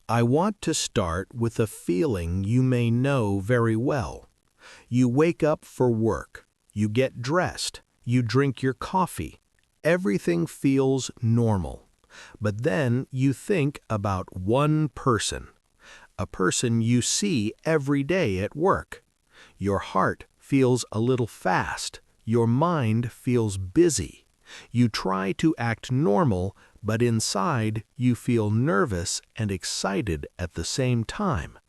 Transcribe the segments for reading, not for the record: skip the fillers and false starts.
I want to start with a feeling you may know very well. You wake up for work, you get dressed, you drink your coffee. Everything feels normal. But then you think about one person, a person you see every day at work. Your heart feels a little fast, your mind feels busy. You try to act normal, but inside you feel nervous and excited at the same time.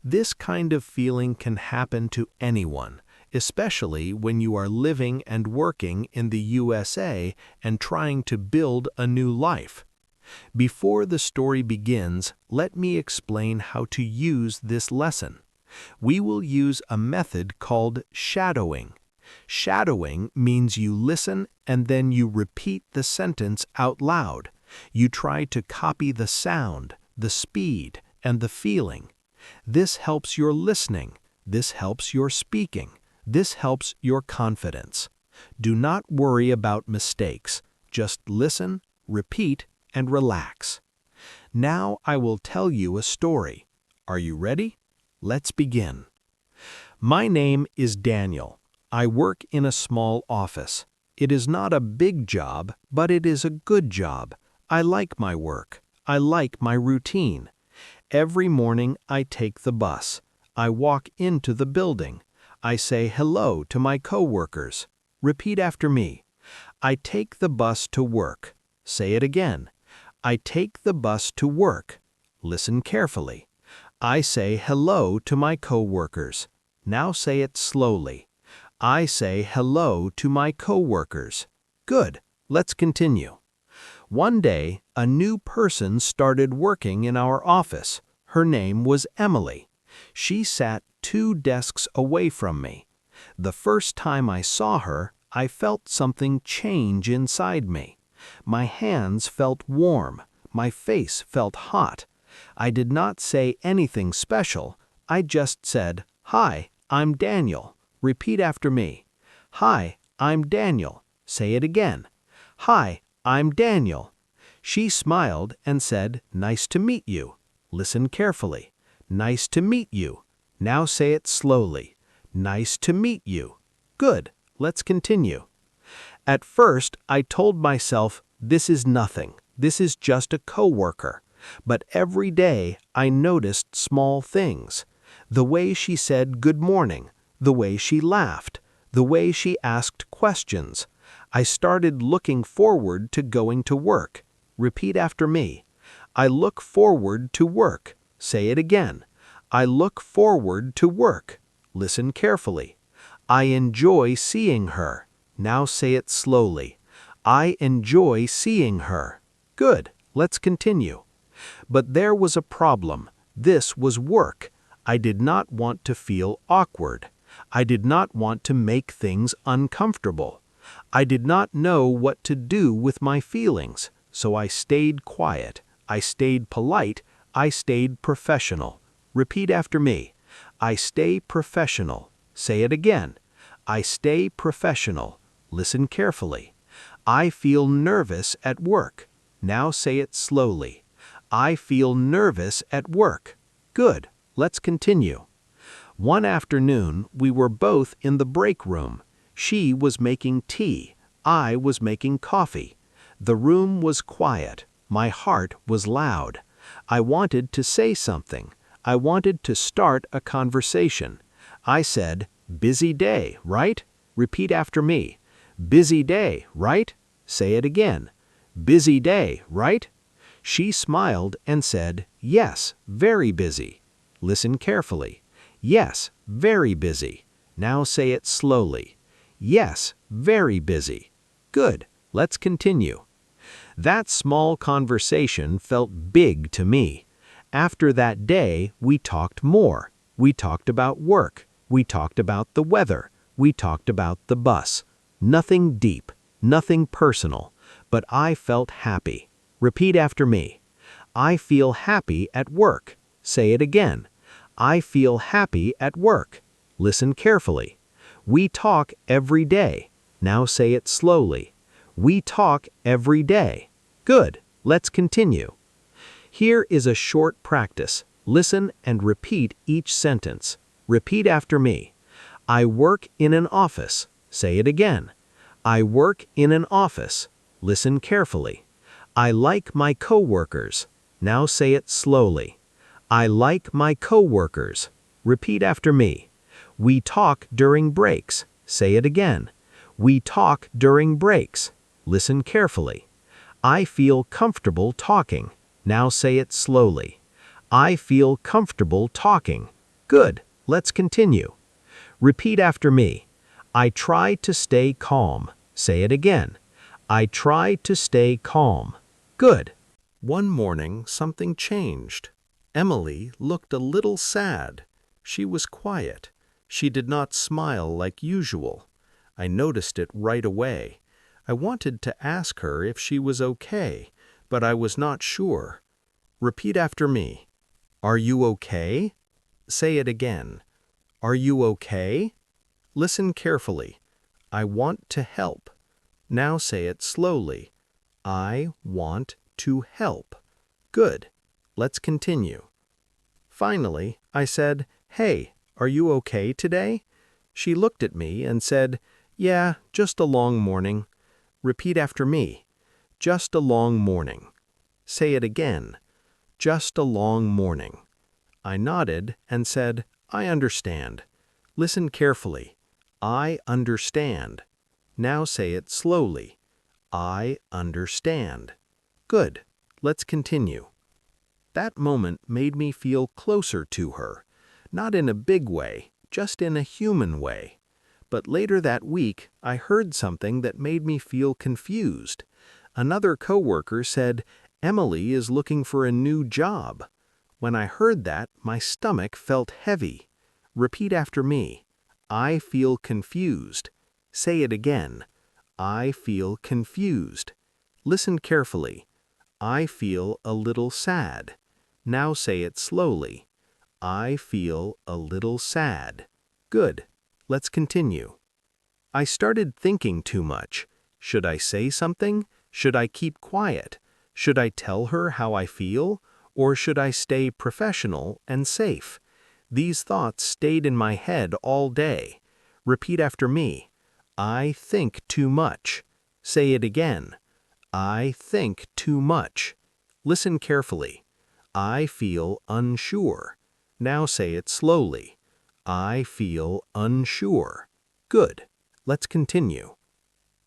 This kind of feeling can happen to anyone, especially when you are living and working in the USA and trying to build a new life. Before the story begins, let me explain how to use this lesson. We will use a method called shadowing. Shadowing means you listen and then you repeat the sentence out loud. You try to copy the sound, the speed, and the feeling. This helps your listening. This helps your speaking. This helps your confidence. Do not worry about mistakes. Just listen, repeat, and relax. Now I will tell you a story. Are you ready? Let's begin. My name is Daniel. I work in a small office. It is not a big job, but it is a good job. I like my work. I like my routine. Every morning I take the bus. I walk into the building. I say hello to my coworkers. Repeat after me. I take the bus to work. Say it again. I take the bus to work. Listen carefully. I say hello to my coworkers. Now say it slowly. I say hello to my coworkers. Good. Let's continue. One day, a new person started working in our office. Her name was Emily. She sat 2 desks away from me. The first time I saw her, I felt something change inside me. My hands felt warm. My face felt hot. I did not say anything special. I just said, "Hi, I'm Daniel." Repeat after me. Hi, I'm Daniel. Say it again. Hi, I'm Daniel. She smiled and said, "Nice to meet you." Listen carefully. Nice to meet you. Now say it slowly. Nice to meet you. Good. Let's continue. At first, I told myself, this is nothing. This is just a coworker. But every day, I noticed small things. The way she said good morning. The way she laughed, the way she asked questions. I started looking forward to going to work. Repeat after me. I look forward to work. Say it again. I look forward to work. Listen carefully. I enjoy seeing her. Now say it slowly. I enjoy seeing her. Good. Let's continue. But there was a problem. This was work. I did not want to feel awkward. I did not want to make things uncomfortable. I did not know what to do with my feelings, so I stayed quiet. I stayed polite. I stayed professional. Repeat after me. I stay professional. Say it again. I stay professional. Listen carefully. I feel nervous at work. Now say it slowly. I feel nervous at work. Good. Let's continue. One afternoon, we were both in the break room. She was making tea. I was making coffee. The room was quiet. My heart was loud. I wanted to say something. I wanted to start a conversation. I said, "Busy day, right?" Repeat after me. Busy day, right? Say it again. Busy day, right? She smiled and said, "Yes, very busy." Listen carefully. Yes, very busy. Now say it slowly. Yes, very busy. Good. Let's continue. That small conversation felt big to me. After that day, we talked more. We talked about work. We talked about the weather. We talked about the bus. Nothing deep, nothing personal, but I felt happy. Repeat after me. I feel happy at work. Say it again. I feel happy at work. Listen carefully. We talk every day. Now say it slowly. We talk every day. Good. Let's continue. Here is a short practice. Listen and repeat each sentence. Repeat after me. I work in an office. Say it again. I work in an office. Listen carefully. I like my coworkers. Now say it slowly. I like my coworkers. Repeat after me. We talk during breaks. Say it again. We talk during breaks. Listen carefully. I feel comfortable talking. Now say it slowly. I feel comfortable talking. Good. Let's continue. Repeat after me. I try to stay calm. Say it again. I try to stay calm. Good. One morning, something changed. Emily looked a little sad. She was quiet. She did not smile like usual. I noticed it right away. I wanted to ask her if she was okay, but I was not sure. Repeat after me. Are you okay? Say it again. Are you okay? Listen carefully. I want to help. Now say it slowly. I want to help. Good. Let's continue. Finally, I said, "Hey, are you okay today?" She looked at me and said, "Yeah, just a long morning." Repeat after me. Just a long morning. Say it again. Just a long morning. I nodded and said, "I understand." Listen carefully. I understand. Now say it slowly. I understand. Good. Let's continue. That moment made me feel closer to her, not in a big way, just in a human way. But later that week, I heard something that made me feel confused. Another coworker said, "Emily is looking for a new job." When I heard that, my stomach felt heavy. Repeat after me. I feel confused. Say it again. I feel confused. Listen carefully. I feel a little sad. Now say it slowly. I feel a little sad. Good. Let's continue. I started thinking too much. Should I say something? Should I keep quiet? Should I tell her how I feel? Or should I stay professional and safe? These thoughts stayed in my head all day. Repeat after me. I think too much. Say it again. I think too much. Listen carefully. I feel unsure. Now say it slowly. I feel unsure. Good. Let's continue.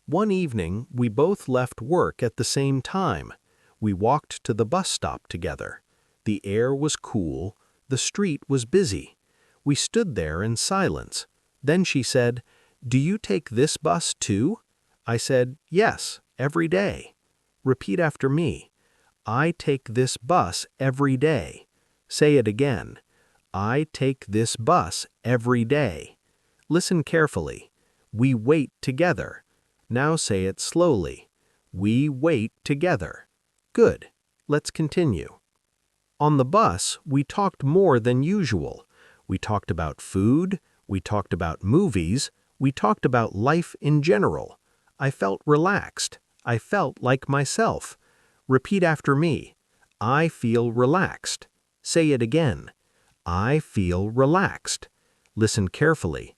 One evening, we both left work at the same time. We walked to the bus stop together. The air was cool. The street was busy. We stood there in silence. Then she said, "Do you take this bus too?" I said, "Yes, every day." Repeat after me. I take this bus every day. Say it again. I take this bus every day. Listen carefully. We wait together. Now say it slowly. We wait together. Good. Let's continue. On the bus, we talked more than usual. We talked about food. We talked about movies. We talked about life in general. I felt relaxed. I felt like myself. Repeat after me. I feel relaxed. Say it again. I feel relaxed. Listen carefully.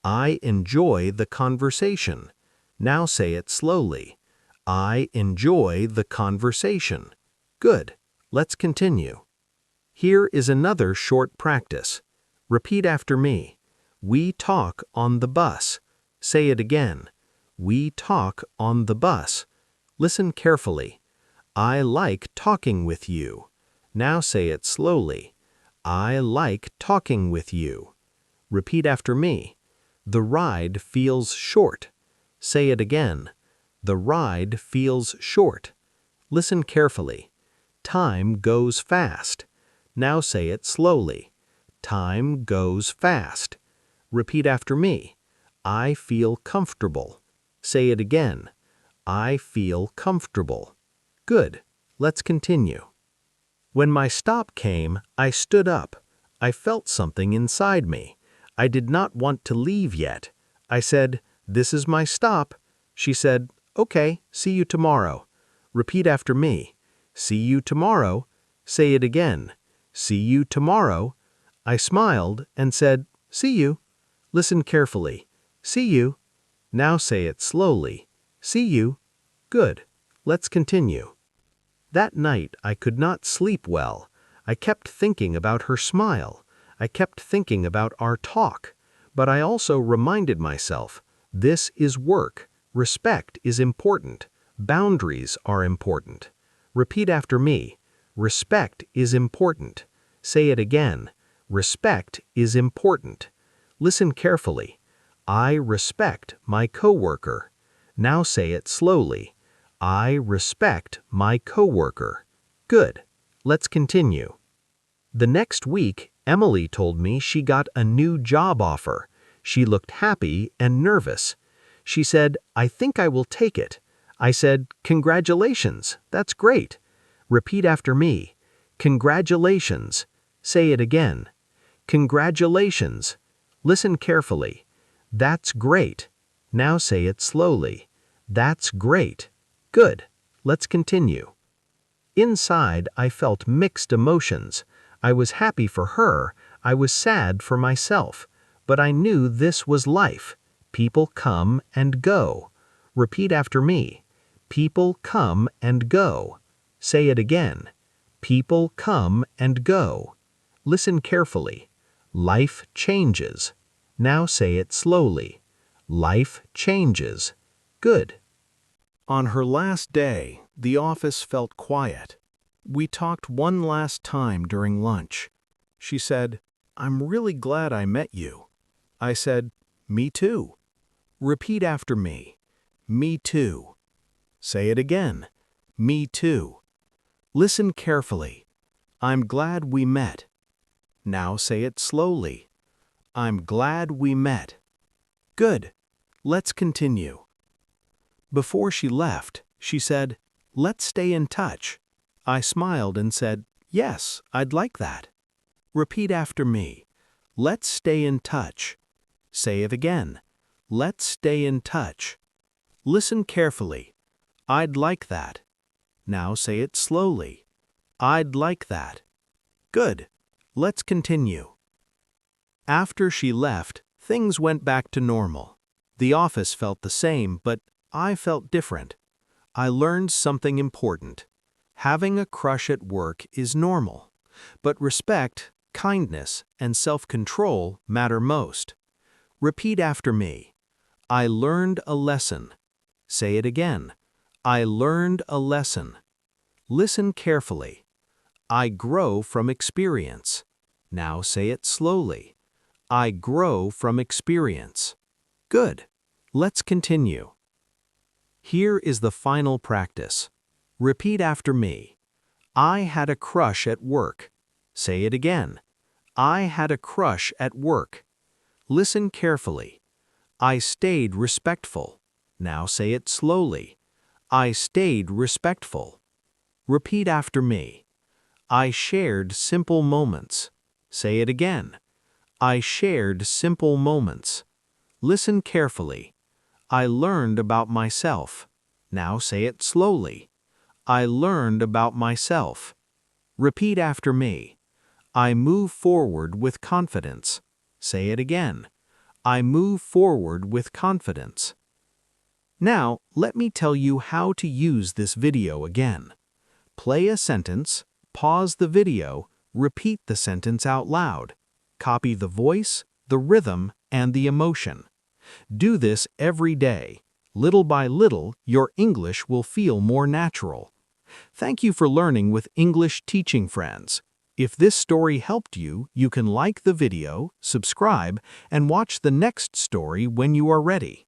I enjoy the conversation. Now say it slowly. I enjoy the conversation. Good. Let's continue. Here is another short practice. Repeat after me. We talk on the bus. Say it again. We talk on the bus. Listen carefully. I like talking with you. Now say it slowly. I like talking with you. Repeat after me. The ride feels short. Say it again. The ride feels short. Listen carefully. Time goes fast. Now say it slowly. Time goes fast. Repeat after me. I feel comfortable. Say it again. I feel comfortable. Good. Let's continue. When my stop came, I stood up. I felt something inside me. I did not want to leave yet. I said, "This is my stop." She said, "Okay, see you tomorrow." Repeat after me. See you tomorrow. Say it again. See you tomorrow. I smiled and said, see you. Listen carefully. See you. Now say it slowly. See you. Good. Let's continue. That night I could not sleep well. I kept thinking about her smile. I kept thinking about our talk. But I also reminded myself, this is work. Respect is important. Boundaries are important. Repeat after me. Respect is important. Say it again. Respect is important. Listen carefully. I respect my coworker. Now say it slowly. I respect my coworker. Good. Let's continue. The next week, Emily told me she got a new job offer. She looked happy and nervous. She said, I think I will take it. I said, congratulations, that's great. Repeat after me. Congratulations. Say it again. Congratulations. Listen carefully. That's great. Now say it slowly. That's great. Good. Let's continue. Inside, I felt mixed emotions. I was happy for her. I was sad for myself. But I knew this was life. People come and go. Repeat after me. People come and go. Say it again. People come and go. Listen carefully. Life changes. Now say it slowly. Life changes. Good. On her last day, the office felt quiet. We talked one last time during lunch. She said, I'm really glad I met you. I said, me too. Repeat after me. Me too. Say it again. Me too. Listen carefully. I'm glad we met. Now say it slowly. I'm glad we met. Good. Let's continue. Before she left, she said, let's stay in touch. I smiled and said, yes, I'd like that. Repeat after me. Let's stay in touch. Say it again. Let's stay in touch. Listen carefully. I'd like that. Now say it slowly. I'd like that. Good. Let's continue. After she left, things went back to normal. The office felt the same, but I felt different. I learned something important. Having a crush at work is normal, but respect, kindness, and self-control matter most. Repeat after me. I learned a lesson. Say it again. I learned a lesson. Listen carefully. I grow from experience. Now say it slowly. I grow from experience. Good. Let's continue. Here is the final practice. Repeat after me. I had a crush at work. Say it again. I had a crush at work. Listen carefully. I stayed respectful. Now say it slowly. I stayed respectful. Repeat after me. I shared simple moments. Say it again. I shared simple moments. Listen carefully. I learned about myself. Now say it slowly. I learned about myself. Repeat after me. I move forward with confidence. Say it again. I move forward with confidence. Now, let me tell you how to use this video again. Play a sentence, pause the video, repeat the sentence out loud. Copy the voice, the rhythm, and the emotion. Do this every day. Little by little, your English will feel more natural. Thank you for learning with English Teaching Friends. If this story helped you, you can like the video, subscribe, and watch the next story when you are ready.